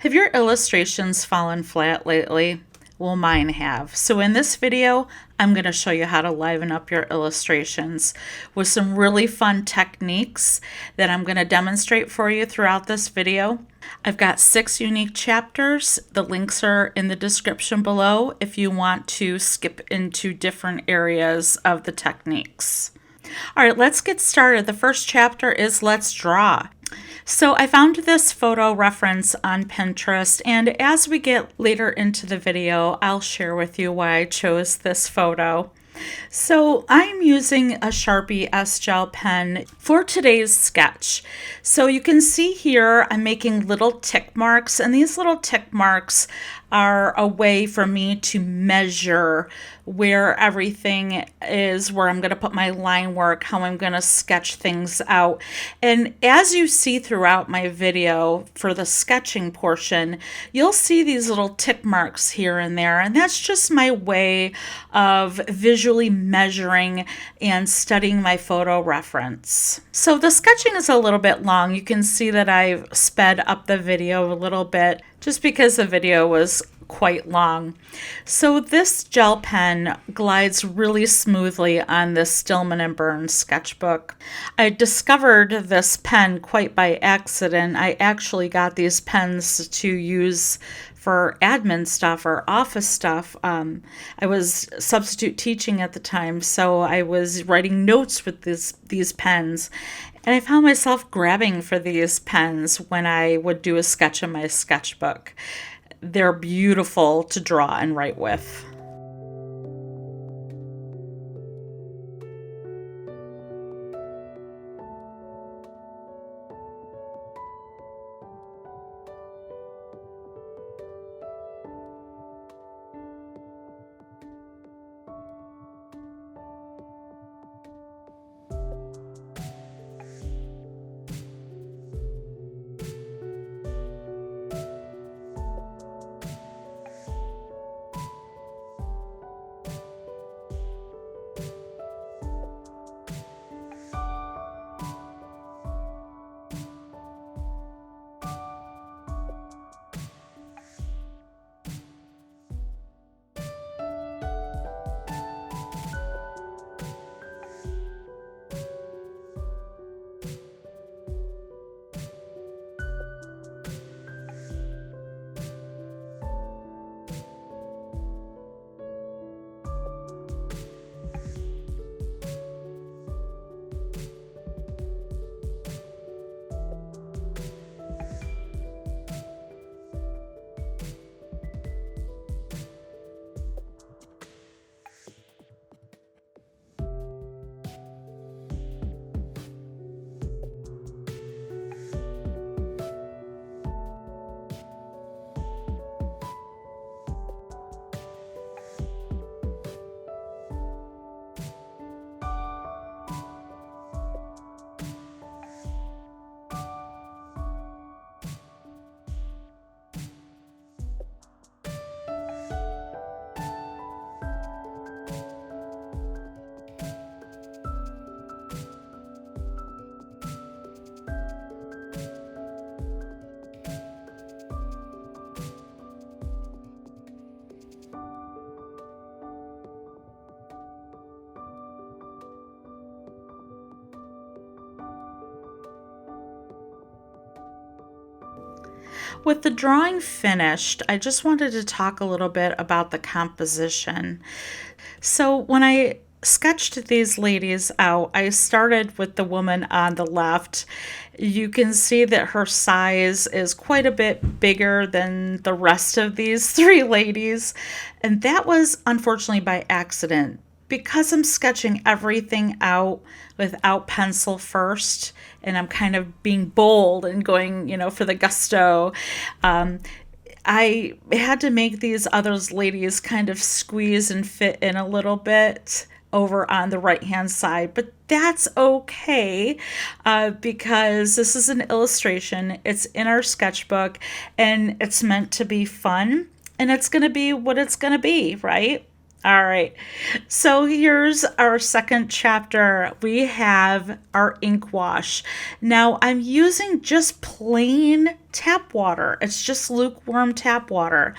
Have your illustrations fallen flat lately? Well, mine have. So in this video, I'm going to show you how to liven up your illustrations with some really fun techniques that I'm going to demonstrate for you throughout this video. I've got 6 unique chapters. The links are in the description below if you want to skip into different areas of the techniques. All right, let's get started. The first chapter is Let's Draw. So I found this photo reference on Pinterest, and as we get later into the video, I'll share with you why I chose this photo. So I'm using a Sharpie S Gel pen for today's sketch. So you can see here I'm making little tick marks, and these little tick marks are a way for me to measure where everything is, where I'm going to put my line work, how I'm going to sketch things out. And as you see throughout my video for the sketching portion, you'll see these little tick marks here and there, and that's just my way of visually measuring and studying my photo reference. So the sketching is a little bit long. You can see that I've sped up the video a little bit just because the video was quite long. So this gel pen glides really smoothly on this Stillman and Burns sketchbook. I discovered this pen quite by accident. I actually got these pens to use for admin stuff or office stuff. I was substitute teaching at the time, so I was writing notes with these pens. And I found myself grabbing for these pens when I would do a sketch in my sketchbook. They're beautiful to draw and write with. With the drawing finished, I just wanted to talk a little bit about the composition. So when I sketched these ladies out, I started with the woman on the left. You can see that her size is quite a bit bigger than the rest of these 3 ladies, and that was unfortunately by accident. Because I'm sketching everything out without pencil first, and I'm kind of being bold and going, for the gusto, I had to make these other ladies kind of squeeze and fit in a little bit over on the right hand side, but that's okay because this is an illustration. It's in our sketchbook and it's meant to be fun, and it's going to be what it's going to be, right? All right, so here's our second chapter. We have our ink wash. Now I'm using just plain tap water. It's just lukewarm tap water.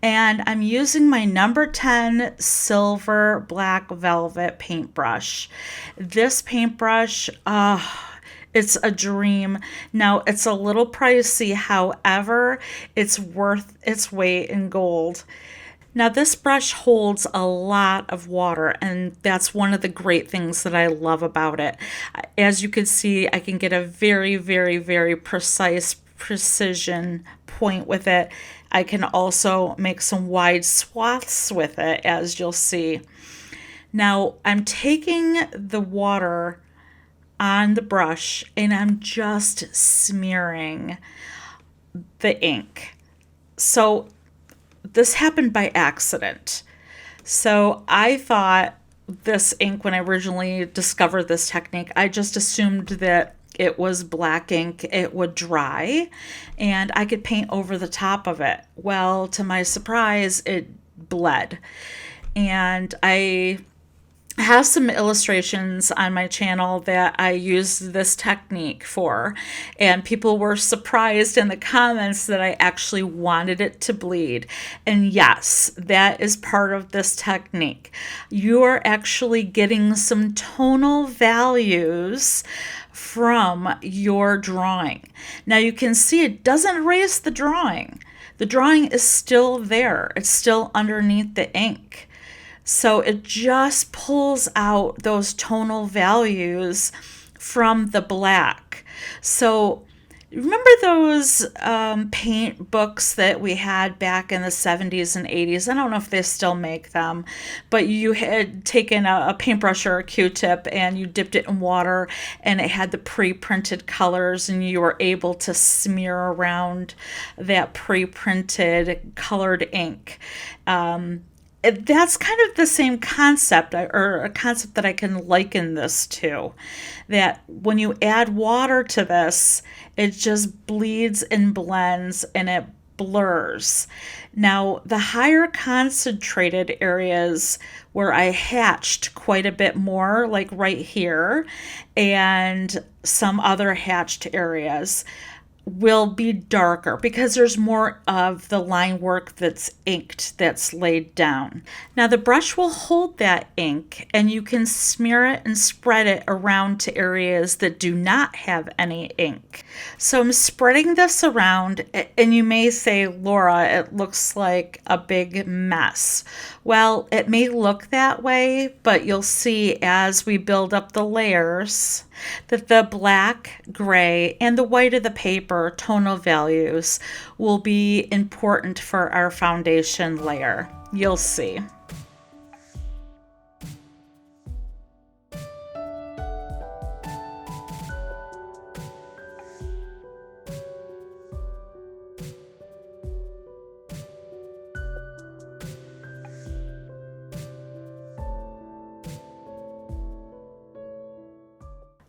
And I'm using my number 10 silver black velvet paintbrush. This paintbrush, it's a dream. Now, it's a little pricey, however, it's worth its weight in gold. Now, this brush holds a lot of water, and that's one of the great things that I love about it. As you can see, I can get a very, very, very precise precision point with it. I can also make some wide swaths with it, as you'll see. Now, I'm taking the water on the brush and I'm just smearing the ink. So this happened by accident. So I thought this ink, when I originally discovered this technique, I just assumed that it was black ink, it would dry, and I could paint over the top of it. Well, to my surprise, it bled. And I have some illustrations on my channel that I used this technique for, and people were surprised in the comments that I actually wanted it to bleed. And yes, that is part of this technique. You are actually getting some tonal values from your drawing. Now you can see it doesn't erase the drawing. The drawing is still there. It's still underneath the ink. So it just pulls out those tonal values from the black. So remember those paint books that we had back in the 70s and 80s? I don't know if they still make them, but you had taken a paintbrush or a Q-tip and you dipped it in water and it had the pre-printed colors and you were able to smear around that pre-printed colored ink. That's kind of the same concept, or a concept that I can liken this to, that when you add water to this, it just bleeds and blends and it blurs. Now, the higher concentrated areas where I hatched quite a bit more, like right here, and some other hatched areas, will be darker because there's more of the line work that's inked, that's laid down. Now the brush will hold that ink and you can smear it and spread it around to areas that do not have any ink. So I'm spreading this around and you may say, Laura, it looks like a big mess. Well, it may look that way, but you'll see as we build up the layers that the black, gray, and the white of the paper tonal values will be important for our foundation layer. You'll see.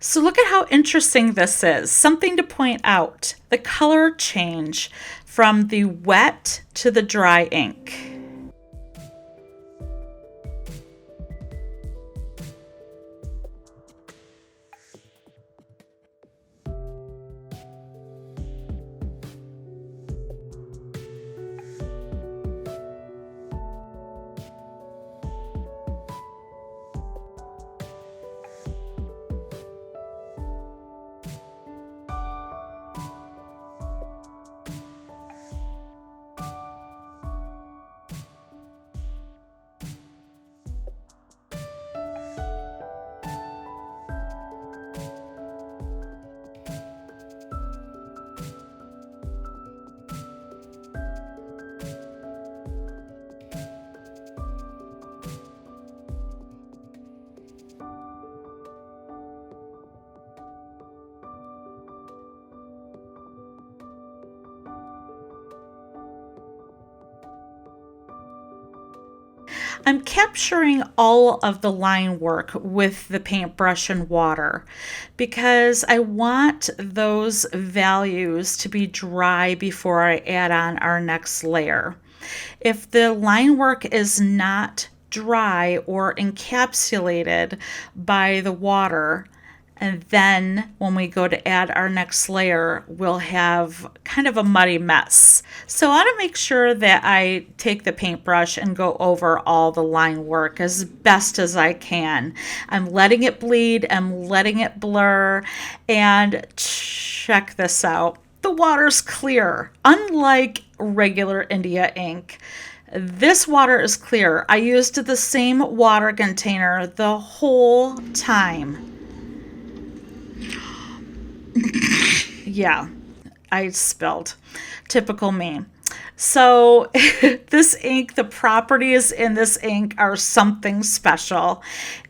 So look at how interesting this is. Something to point out, the color change from the wet to the dry ink. I'm capturing all of the line work with the paintbrush and water because I want those values to be dry before I add on our next layer. If the line work is not dry or encapsulated by the water. And then when we go to add our next layer, we'll have kind of a muddy mess. So I want to make sure that I take the paintbrush and go over all the line work as best as I can. I'm letting it bleed, I'm letting it blur, and check this out. The water's clear, unlike regular India ink. This water is clear. I used the same water container the whole time. Yeah, I spilled. Typical me. So this ink, the properties in this ink are something special,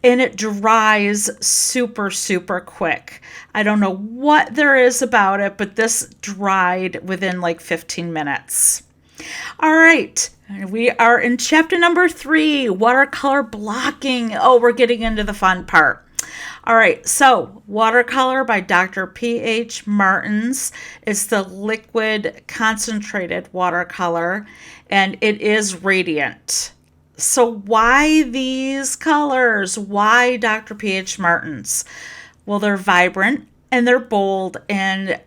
and it dries super, super quick. I don't know what there is about it, but this dried within like 15 minutes. All right, we are in chapter number 3, watercolor blocking. Oh, we're getting into the fun part. All right, so Watercolor by Dr. P.H. Martins is the liquid concentrated watercolor, and it is radiant. So why these colors? Why Dr. P.H. Martins? Well, they're vibrant and they're bold, and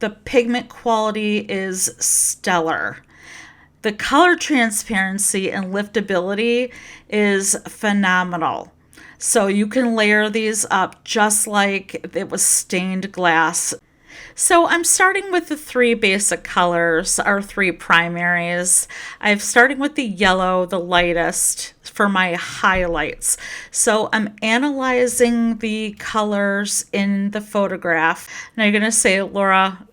the pigment quality is stellar. The color transparency and liftability is phenomenal. So you can layer these up just like it was stained glass. So I'm starting with the 3 basic colors, our 3 primaries. I'm starting with the yellow, the lightest, for my highlights. So I'm analyzing the colors in the photograph. Now you're going to say, Laura,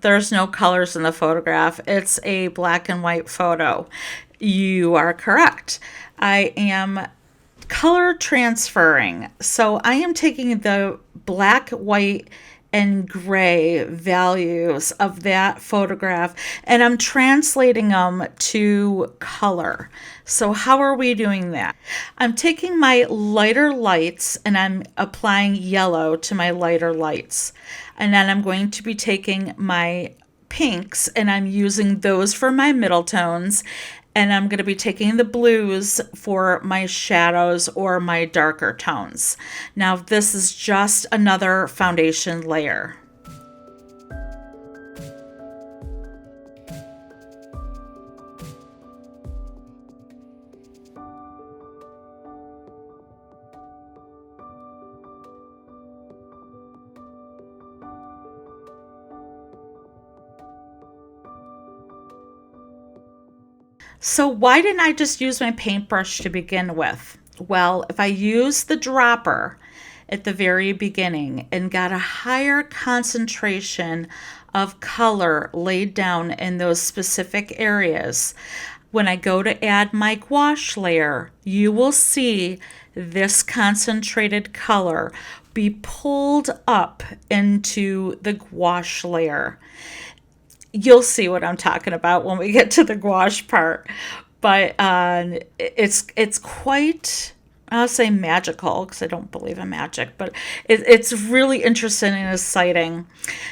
there's no colors in the photograph. It's a black and white photo. You are correct. I am color transferring. So I am taking the black, white, and gray values of that photograph and I'm translating them to color. So how are we doing that? I'm taking my lighter lights and I'm applying yellow to my lighter lights. And then I'm going to be taking my pinks and I'm using those for my middle tones. And I'm going to be taking the blues for my shadows or my darker tones. Now, this is just another foundation layer. So why didn't I just use my paintbrush to begin with? Well, if I use the dropper at the very beginning and got a higher concentration of color laid down in those specific areas, when I go to add my gouache layer, you will see this concentrated color be pulled up into the gouache layer. You'll see what I'm talking about when we get to the gouache part, but it's quite, I'll say magical because I don't believe in magic, but it's really interesting and exciting.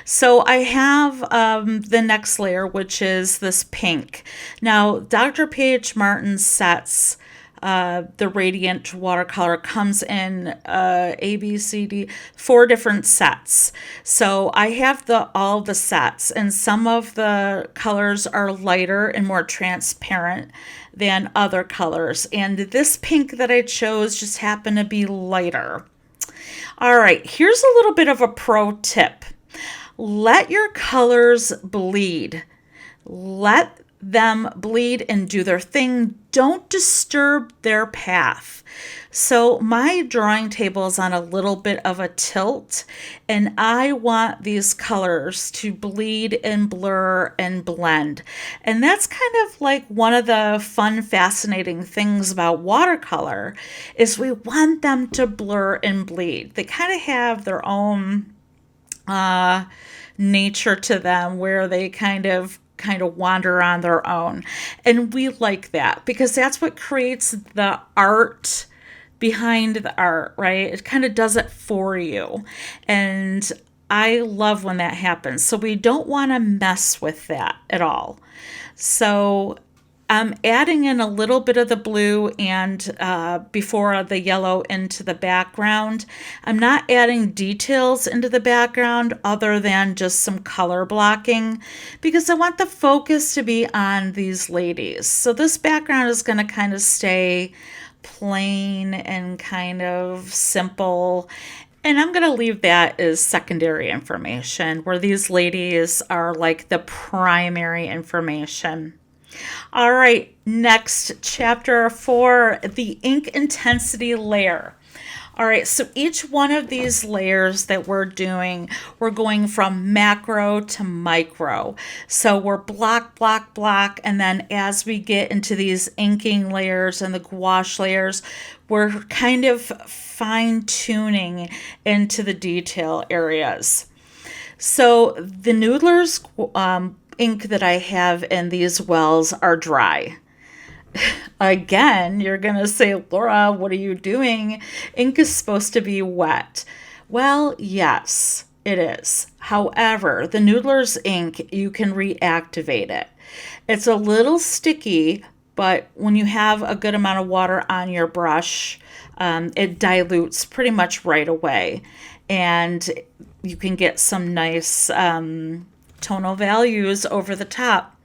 So I have the next layer, which is this pink. Now, Dr. P.H. Martins sets the radiant watercolor comes in A, B, C, D, 4 different sets. So I have all the sets, and some of the colors are lighter and more transparent than other colors. And this pink that I chose just happened to be lighter. All right, here's a little bit of a pro tip. Let your colors bleed. Let them bleed and do their thing. Don't disturb their path. So my drawing table is on a little bit of a tilt, and I want these colors to bleed and blur and blend. And that's kind of like one of the fun, fascinating things about watercolor is we want them to blur and bleed. They kind of have their own nature to them where they kind of wander on their own. And we like that because that's what creates the art behind the art, right? It kind of does it for you. And I love when that happens. So we don't want to mess with that at all. So I'm adding in a little bit of the blue and before the yellow into the background. I'm not adding details into the background other than just some color blocking because I want the focus to be on these ladies. So this background is going to kind of stay plain and kind of simple. And I'm going to leave that as secondary information, where these ladies are like the primary information. All right, next, chapter 4, the ink intensity layer. All right, so each one of these layers that we're doing, we're going from macro to micro. So we're block, block, block, and then as we get into these inking layers and the gouache layers, we're kind of fine-tuning into the detail areas. So the Noodlers ink that I have in these wells are dry. Again, you're going to say, Laura, what are you doing? Ink is supposed to be wet. Well, yes, it is. However, the Noodler's ink, you can reactivate it. It's a little sticky, but when you have a good amount of water on your brush, it dilutes pretty much right away. And you can get some nice tonal values over the top.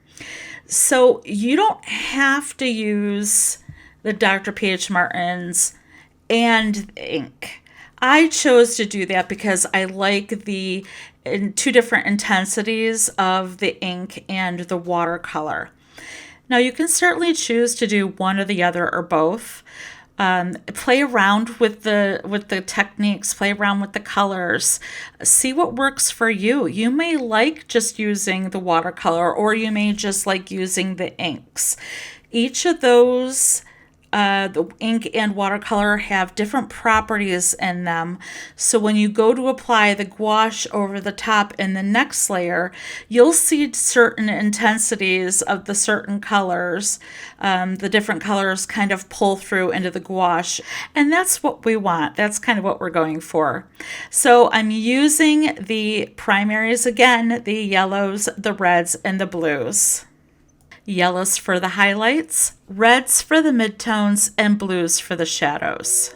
So you don't have to use the Dr. P.H. Martin's and ink. I chose to do that because I like the two different intensities of the ink and the watercolor. Now you can certainly choose to do one or the other or both. Play around with the techniques, play around with the colors, see what works for you. You may like just using the watercolor, or you may just like using the inks. Each of those, the ink and watercolor, have different properties in them. So when you go to apply the gouache over the top in the next layer, you'll see certain intensities of the certain colors. The different colors kind of pull through into the gouache, and that's what we want. That's kind of what we're going for. So I'm using the primaries again, the yellows, the reds, and the blues. Yellows for the highlights, reds for the midtones, and blues for the shadows.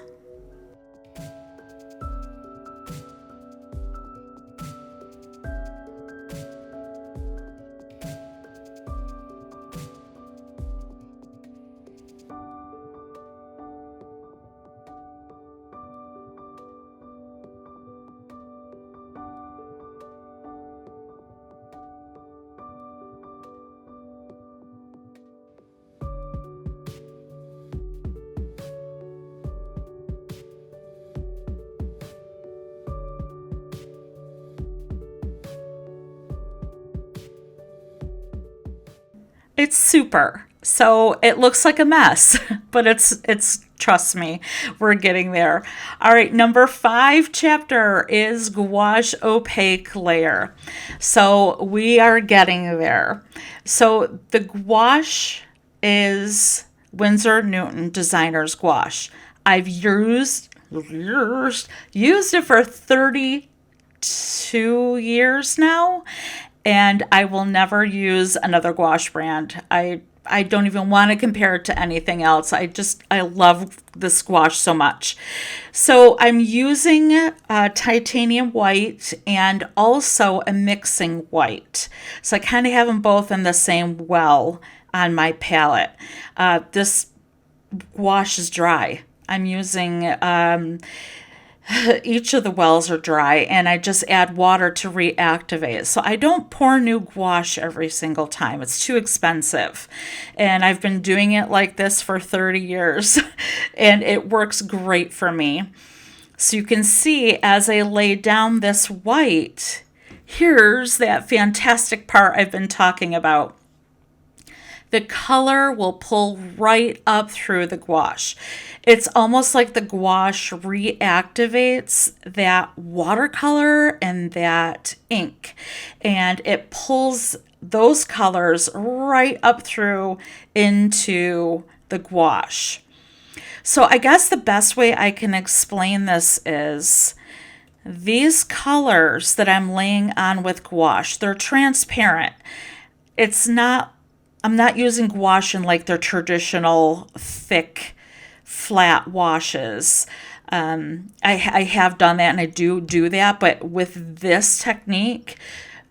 It's super. So it looks like a mess, but it's trust me, we're getting there. All right, number 5 chapter is gouache opaque layer. So we are getting there. So the gouache is Winsor Newton Designer's gouache. I've used it for 32 years now, and I will never use another gouache brand. I don't even want to compare it to anything else. I love this gouache so much. So I'm using titanium white and also a mixing white. So I kind of have them both in the same well on my palette. This gouache is dry. I'm using each of the wells are dry, and I just add water to reactivate. So I don't pour new gouache every single time. It's too expensive. And I've been doing it like this for 30 years, and it works great for me. So you can see as I lay down this white, here's that fantastic part I've been talking about. The color will pull right up through the gouache. It's almost like the gouache reactivates that watercolor and that ink, and it pulls those colors right up through into the gouache. So I guess the best way I can explain this is these colors that I'm laying on with gouache, they're transparent. It's not I'm not using gouache in like their traditional thick, flat washes. I have done that and I do that, but with this technique,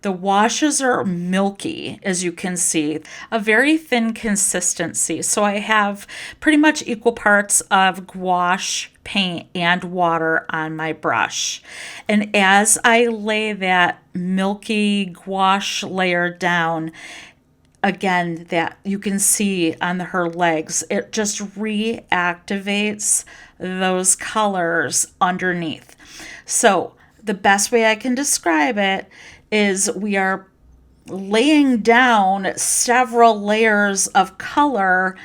the washes are milky, as you can see, a very thin consistency. So I have pretty much equal parts of gouache, paint, and water on my brush. And as I lay that milky gouache layer down, again, that you can see on her legs, it just reactivates those colors underneath. So the best way I can describe it is we are laying down several layers of color,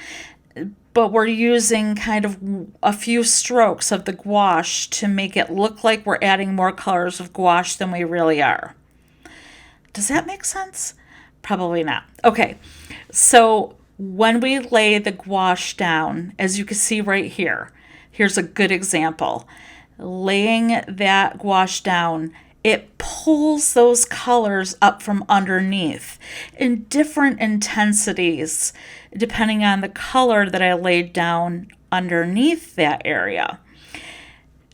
but we're using kind of a few strokes of the gouache to make it look like we're adding more colors of gouache than we really are. Does that make sense? Probably not. Okay, so when we lay the gouache down, as you can see right here, here's a good example. Laying that gouache down, it pulls those colors up from underneath in different intensities, depending on the color that I laid down underneath that area.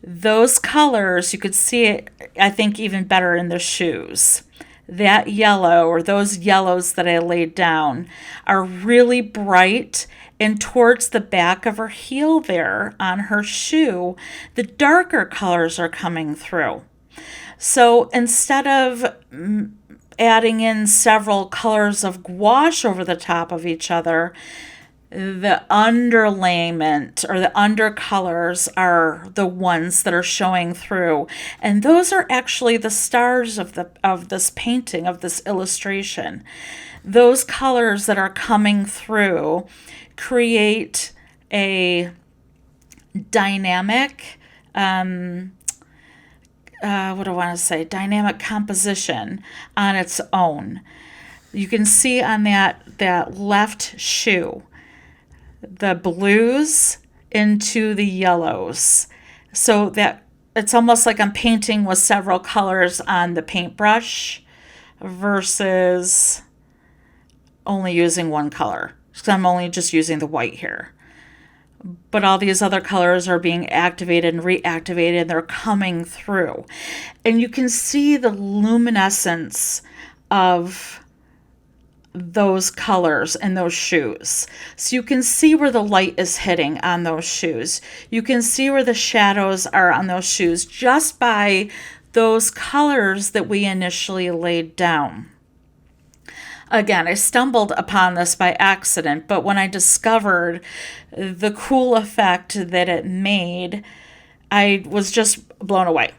Those colors, you could see it, I think, even better in the shoes. That yellow, or those yellows that I laid down, are really bright, and towards the back of her heel there on her shoe, the darker colors are coming through. So instead of adding in several colors of gouache over the top of each other, the underlayment or the undercolors are the ones that are showing through. And those are actually the stars of this painting, of this illustration. Those colors that are coming through create a dynamic, what do I want to say? Dynamic composition on its own. You can see on that left shoe, the blues into the yellows. So that it's almost like I'm painting with several colors on the paintbrush versus only using one color. Because I'm only just using the white here. But all these other colors are being activated and reactivated, and they're coming through. And you can see the luminescence of those colors in those shoes. So you can see where the light is hitting on those shoes. You can see where the shadows are on those shoes just by those colors that we initially laid down. Again, I stumbled upon this by accident, but when I discovered the cool effect that it made, I was just blown away.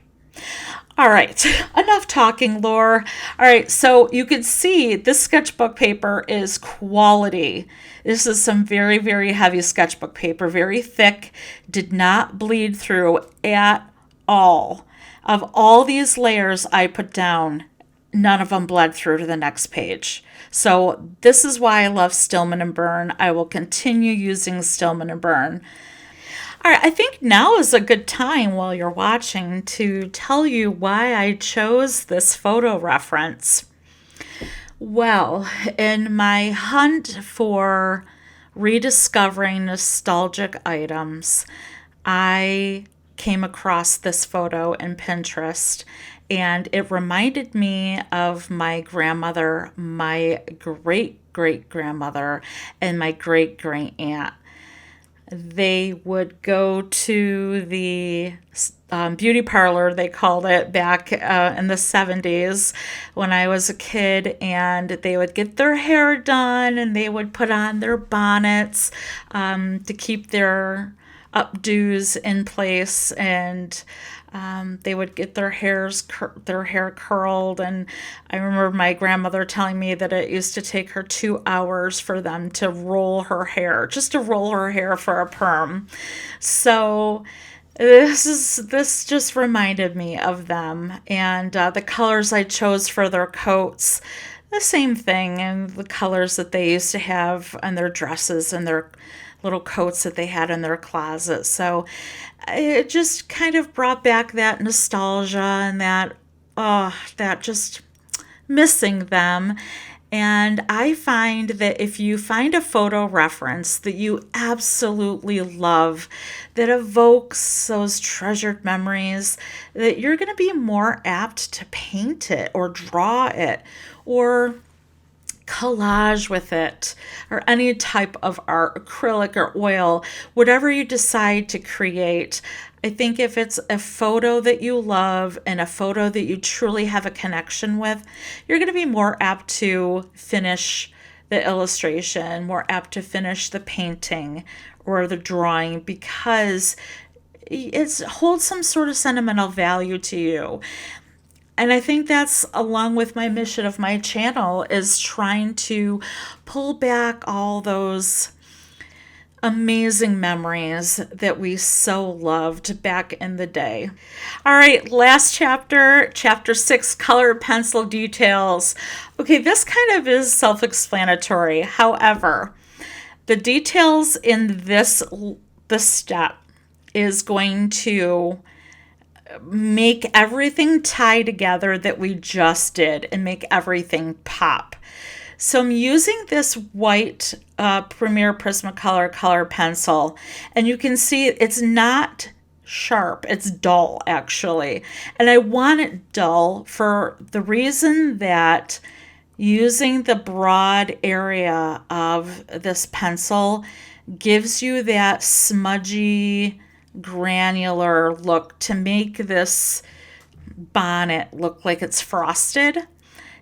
All right, enough talking, Lore. All right, so you can see this sketchbook paper is quality. This is some very, very heavy sketchbook paper, very thick, did not bleed through at all. Of all these layers I put down, none of them bled through to the next page. So this is why I love Stillman and Birn. I will continue using Stillman and Birn. All right, I think now is a good time while you're watching to tell you why I chose this photo reference. Well, in my hunt for rediscovering nostalgic items, I came across this photo in Pinterest, and it reminded me of my grandmother, my great-great-grandmother, and my great-great-aunt. They would go to the beauty parlor, they called it, back in the 70s when I was a kid, and they would get their hair done, and they would put on their bonnets to keep their updos in place, and they would get their hair curled. And I remember my grandmother telling me that it used to take her 2 hours for them to roll her hair, just to roll her hair for a perm. So this just reminded me of them, and the colors I chose for their coats, the same thing, and the colors that they used to have on their dresses and their little coats that they had in their closet. So it just kind of brought back that nostalgia and that just missing them. And I find that if you find a photo reference that you absolutely love, that evokes those treasured memories, that you're going to be more apt to paint it or draw it or collage with it, or any type of art, acrylic or oil, whatever you decide to create. I think if it's a photo that you love and a photo that you truly have a connection with, you're going to be more apt to finish the illustration, more apt to finish the painting or the drawing, because it holds some sort of sentimental value to you. And I think that's along with my mission of my channel, is trying to pull back all those amazing memories that we so loved back in the day. All right, last chapter, chapter 6, color pencil details. Okay, this kind of is self-explanatory. However, the details in this step is going to make everything tie together that we just did and make everything pop. So I'm using this white Premier Prismacolor color pencil, and you can see it's not sharp, it's dull actually. And I want it dull for the reason that using the broad area of this pencil gives you that smudgy, granular look to make this bonnet look like it's frosted,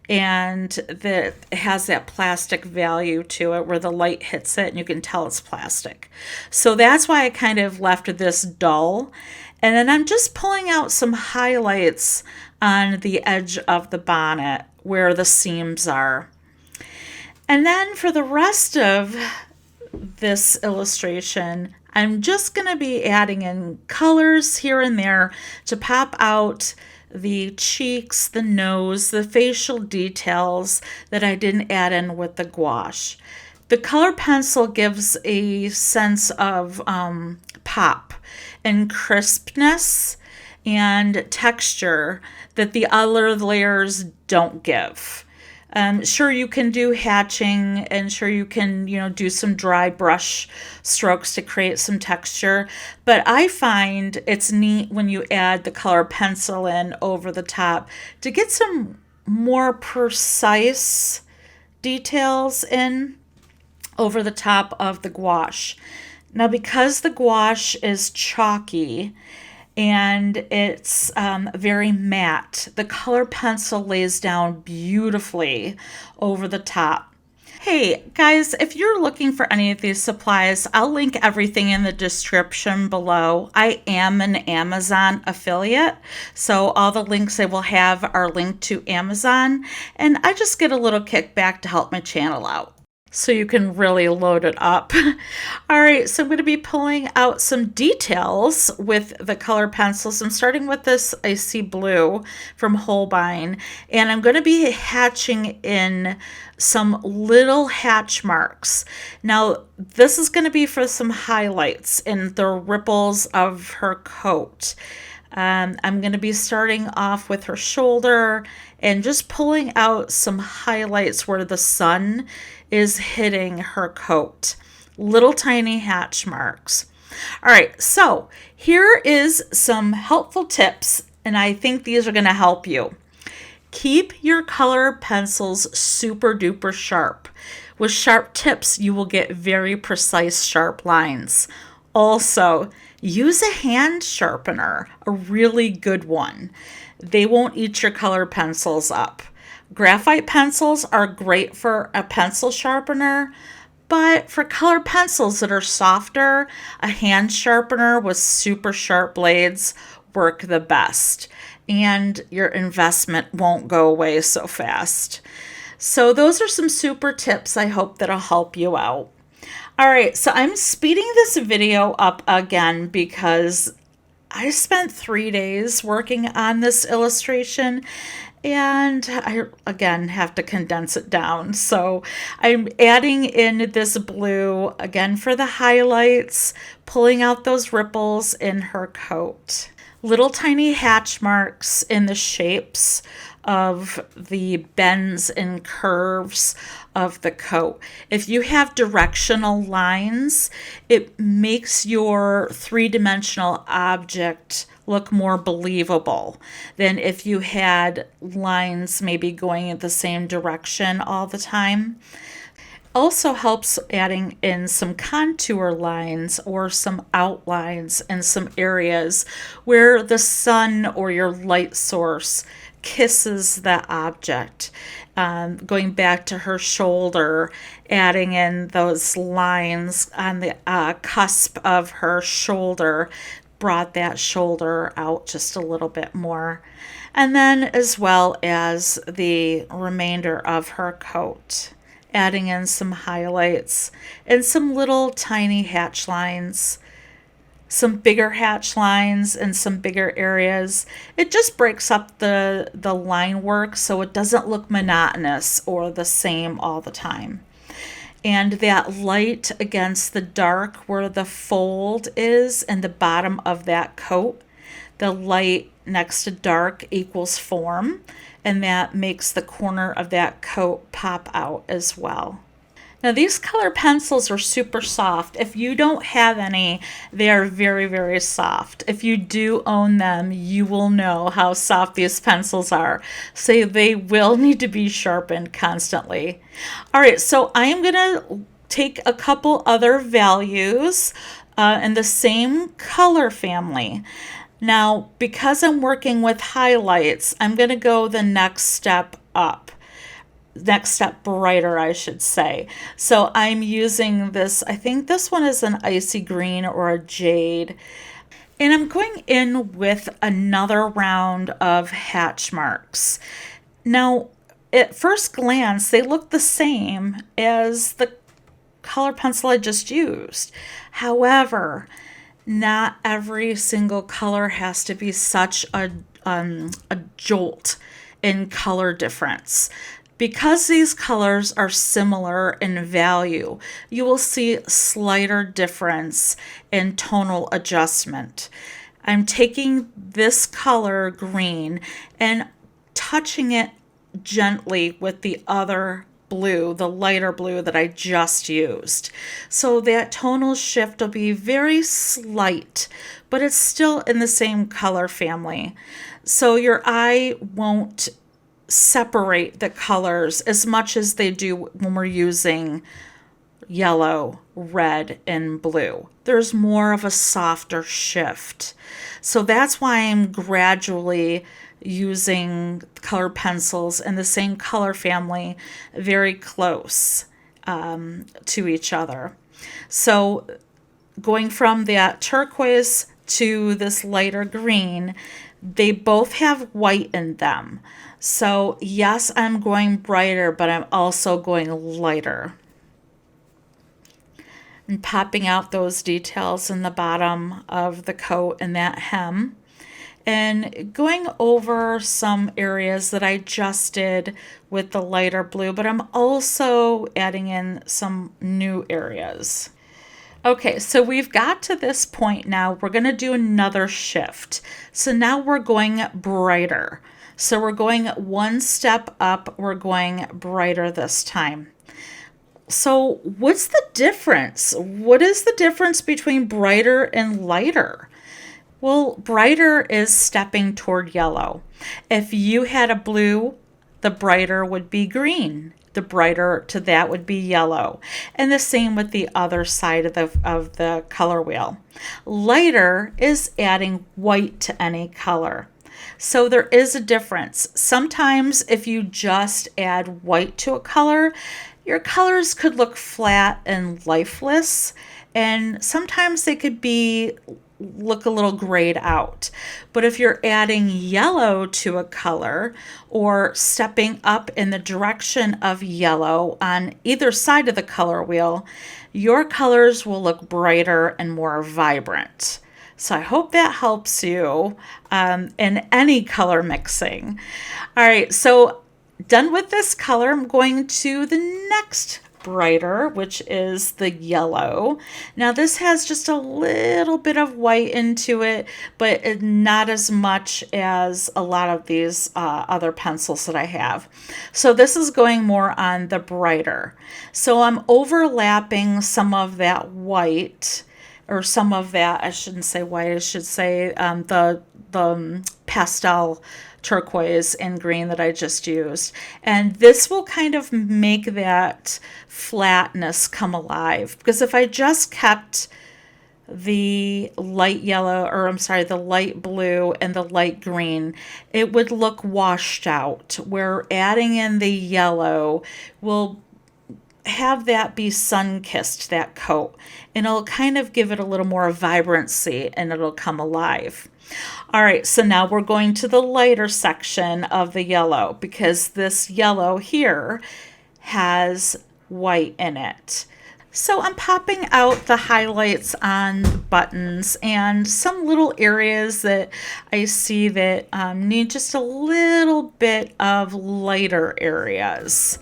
and that it has that plastic value to it where the light hits it and you can tell it's plastic. So that's why I kind of left this dull. And then I'm just pulling out some highlights on the edge of the bonnet where the seams are. And then for the rest of this illustration, I'm just going to be adding in colors here and there to pop out the cheeks, the nose, the facial details that I didn't add in with the gouache. The color pencil gives a sense of pop and crispness and texture that the other layers don't give. Sure, you can do hatching, and sure you can, do some dry brush strokes to create some texture. But I find it's neat when you add the color pencil in over the top to get some more precise details in over the top of the gouache. Now, because the gouache is chalky and it's very matte, the color pencil lays down beautifully over the top. Hey guys, if you're looking for any of these supplies, I'll link everything in the description below. I am an Amazon affiliate, so all the links I will have are linked to Amazon, and I just get a little kickback to help my channel out, so you can really load it up. All right, so I'm going to be pulling out some details with the color pencils. I'm starting with this icy blue from Holbein, and I'm going to be hatching in some little hatch marks. Now, this is going to be for some highlights in the ripples of her coat. I'm going to be starting off with her shoulder and just pulling out some highlights where the sun is hitting her coat. Little tiny hatch marks. All right, so here is some helpful tips, and I think these are going to help you. Keep your color pencils super duper sharp. With sharp tips, you will get very precise sharp lines. Also, use a hand sharpener, a really good one. They won't eat your color pencils up. Graphite pencils are great for a pencil sharpener, but for color pencils that are softer, a hand sharpener with super sharp blades work the best, and your investment won't go away so fast. So those are some super tips I hope that'll help you out. All right, so I'm speeding this video up again because I spent 3 days working on this illustration, and I, again, have to condense it down. So I'm adding in this blue, again, for the highlights, pulling out those ripples in her coat. Little tiny hatch marks in the shapes of the bends and curves of the coat. If you have directional lines, it makes your three-dimensional object look more believable than if you had lines maybe going in the same direction all the time. Also helps adding in some contour lines or some outlines in some areas where the sun or your light source kisses the object. Going back to her shoulder, adding in those lines on the cusp of her shoulder brought that shoulder out just a little bit more. And then as well as the remainder of her coat, adding in some highlights and some little tiny hatch lines, some bigger hatch lines and some bigger areas. It just breaks up the line work so it doesn't look monotonous or the same all the time. And that light against the dark where the fold is in the bottom of that coat, the light next to dark equals form, and that makes the corner of that coat pop out as well. Now these color pencils are super soft. If you don't have any, they are very, very soft. If you do own them, you will know how soft these pencils are. So they will need to be sharpened constantly. All right, so I am gonna take a couple other values in the same color family. Now, because I'm working with highlights, I'm gonna go the next step up. Next step brighter, I should say. So I'm using this, I think this one is an icy green or a jade. And I'm going in with another round of hatch marks. Now, at first glance, they look the same as the color pencil I just used. However, not every single color has to be such a jolt in color difference. Because these colors are similar in value, you will see slighter difference in tonal adjustment. I'm taking this color green and touching it gently with the other blue, the lighter blue that I just used. So that tonal shift will be very slight, but it's still in the same color family. So your eye won't separate the colors as much as they do when we're using yellow, red, and blue. There's more of a softer shift. So that's why I'm gradually using color pencils in the same color family very close to each other. So going from that turquoise to this lighter green, they both have white in them. So yes, I'm going brighter, but I'm also going lighter. And popping out those details in the bottom of the coat and that hem. And going over some areas that I just did with the lighter blue, but I'm also adding in some new areas. Okay, so we've got to this point now. We're going to do another shift. So now we're going brighter. So we're going one step up. We're going brighter this time. So what's the difference? What is the difference between brighter and lighter? Well, brighter is stepping toward yellow. If you had a blue, the brighter would be green. The brighter to that would be yellow. And the same with the other side of the color wheel. Lighter is adding white to any color. So there is a difference. Sometimes if you just add white to a color, your colors could look flat and lifeless. And sometimes they could look a little grayed out. But if you're adding yellow to a color or stepping up in the direction of yellow on either side of the color wheel, your colors will look brighter and more vibrant. So I hope that helps you in any color mixing. All right, so done with this color, I'm going to the next brighter, which is the yellow. Now this has just a little bit of white into it, but not as much as a lot of these other pencils that I have. So this is going more on the brighter. So I'm overlapping some of that white, or some of that, I shouldn't say white, I should say the pastel turquoise and green that I just used. And this will kind of make that flatness come alive. Because if I just kept the light yellow, or I'm sorry, the light blue and the light green, it would look washed out. Where adding in the yellow will have that be sun-kissed, that coat, and it'll kind of give it a little more vibrancy and it'll come alive. All right, so now we're going to the lighter section of the yellow, because this yellow here has white in it. So I'm popping out the highlights on the buttons and some little areas that I see that need just a little bit of lighter areas.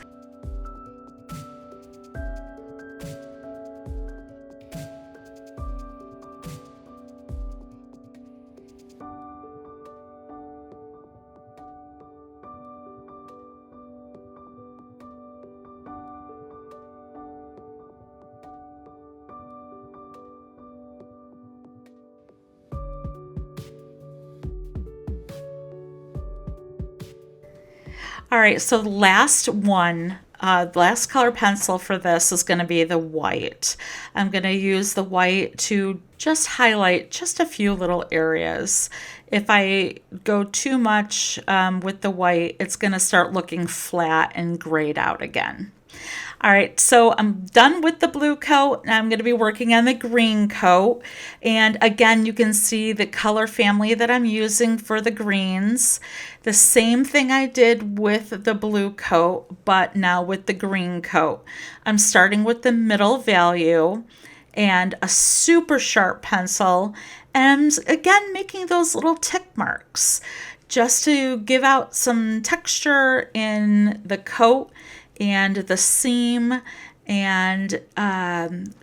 All right, so the last one, the last color pencil for this is going to be the white. I'm going to use the white to just highlight just a few little areas. If I go too much with the white, it's going to start looking flat and grayed out again. All right, so I'm done with the blue coat, and I'm going to be working on the green coat. And again, you can see the color family that I'm using for the greens. The same thing I did with the blue coat, but now with the green coat. I'm starting with the middle value and a super sharp pencil, and again, making those little tick marks just to give out some texture in the coat and the seam, and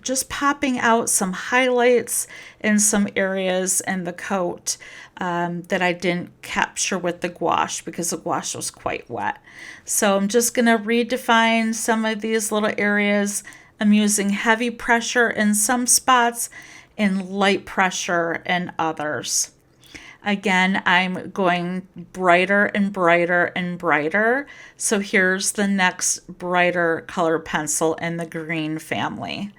just popping out some highlights in some areas in the coat that I didn't capture with the gouache because the gouache was quite wet. So I'm just going to redefine some of these little areas. I'm using heavy pressure in some spots and light pressure in others. Again, I'm going brighter and brighter and brighter. So here's the next brighter color pencil in the green family.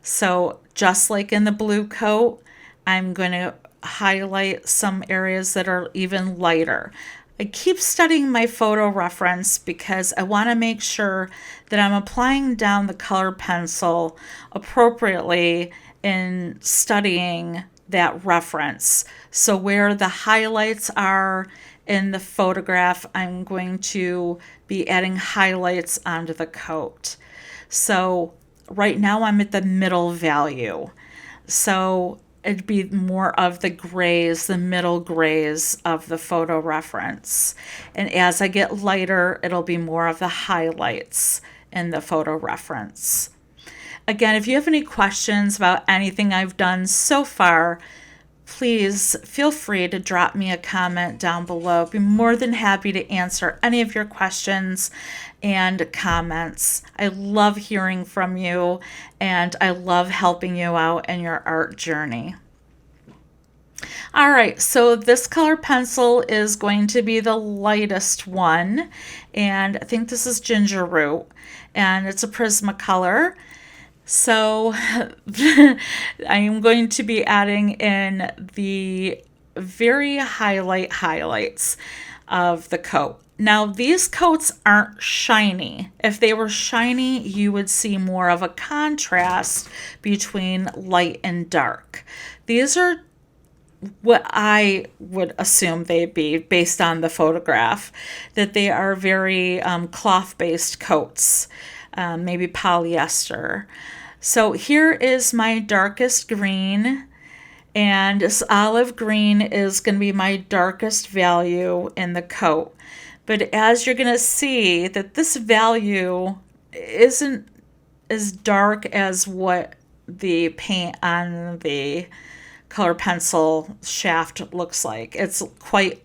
So just like in the blue coat, I'm going to highlight some areas that are even lighter. I keep studying my photo reference because I want to make sure that I'm applying down the color pencil appropriately in studying that reference. So where the highlights are in the photograph, I'm going to be adding highlights onto the coat. So right now I'm at the middle value. So it'd be more of the grays, the middle grays of the photo reference. And as I get lighter, it'll be more of the highlights in the photo reference. Again, if you have any questions about anything I've done so far, please feel free to drop me a comment down below. I'd be more than happy to answer any of your questions and comments. I love hearing from you, and I love helping you out in your art journey. All right, so this color pencil is going to be the lightest one, and I think this is Ginger Root, and it's a Prismacolor. So I am going to be adding in the very highlights of the coat. Now, these coats aren't shiny. If they were shiny, you would see more of a contrast between light and dark. These are what I would assume they'd be based on the photograph, that they are very cloth-based coats, maybe polyester. So here is my darkest green, and this olive green is going to be my darkest value in the coat. But as you're going to see, that this value isn't as dark as what the paint on the color pencil shaft looks like. It's quite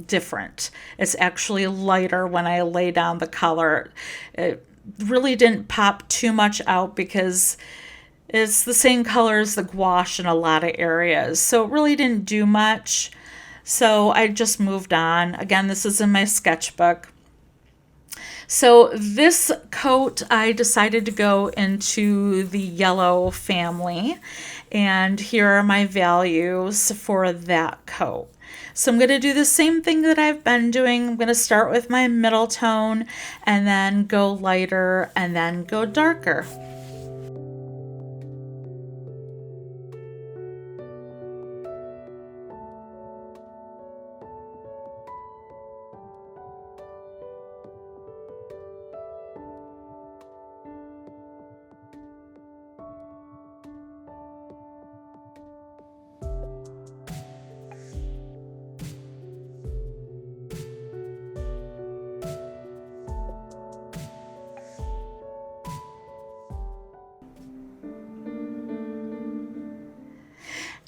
different. It's actually lighter when I lay down the color. It really didn't pop too much out because it's the same color as the gouache in a lot of areas. So it really didn't do much. So I just moved on. Again, this is in my sketchbook. So this coat, I decided to go into the yellow family, and here are my values for that coat. So I'm going to do the same thing that I've been doing. I'm going to start with my middle tone and then go lighter and then go darker.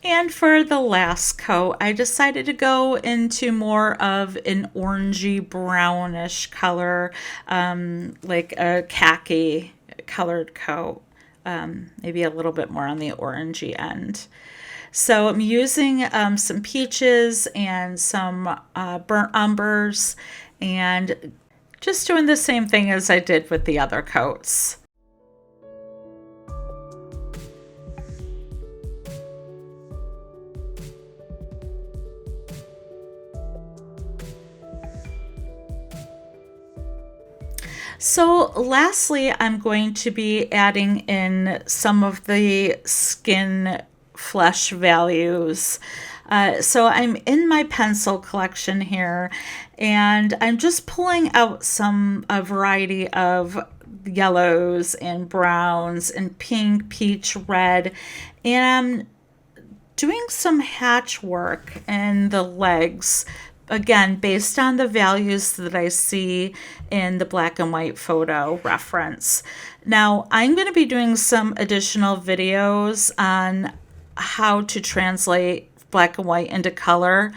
And for the last coat, I decided to go into more of an orangey brownish color, like a khaki colored coat, maybe a little bit more on the orangey end. So I'm using some peaches and some burnt umbers, and just doing the same thing as I did with the other coats. So lastly, I'm going to be adding in some of the skin flesh values. So I'm in my pencil collection here, and I'm just pulling out a variety of yellows and browns and pink, peach, red, and I'm doing some hatch work in the legs, again, based on the values that I see in the black and white photo reference. Now, I'm going to be doing some additional videos on how to translate black and white into color.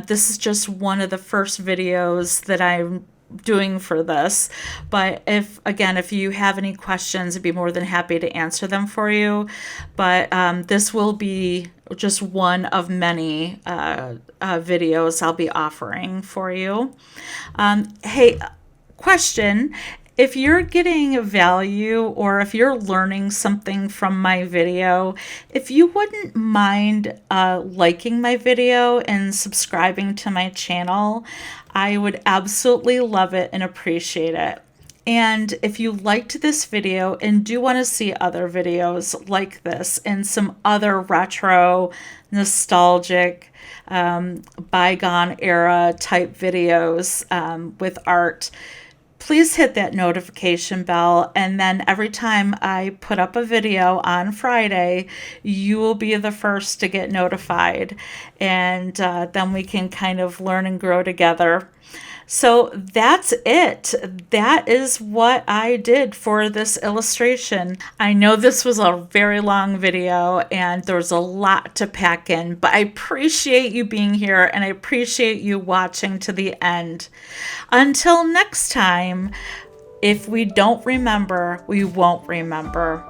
This is just one of the first videos that I'm doing for this, but if you have any questions, I'd be more than happy to answer them for you. But this will be just one of many videos I'll be offering for you. Hey, question: if you're getting value or if you're learning something from my video, if you wouldn't mind liking my video and subscribing to my channel, I would absolutely love it and appreciate it. And if you liked this video and do want to see other videos like this and some other retro, nostalgic, bygone era type videos with art, please hit that notification bell, and then every time I put up a video on Friday, you will be the first to get notified, and then we can kind of learn and grow together. So that's it. That is what I did for this illustration. I know this was a very long video and there's a lot to pack in, but I appreciate you being here and I appreciate you watching to the end. Until next time, if we don't remember, we won't remember.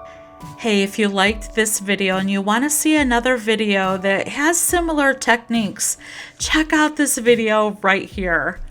Hey, if you liked this video and you want to see another video that has similar techniques, check out this video right here.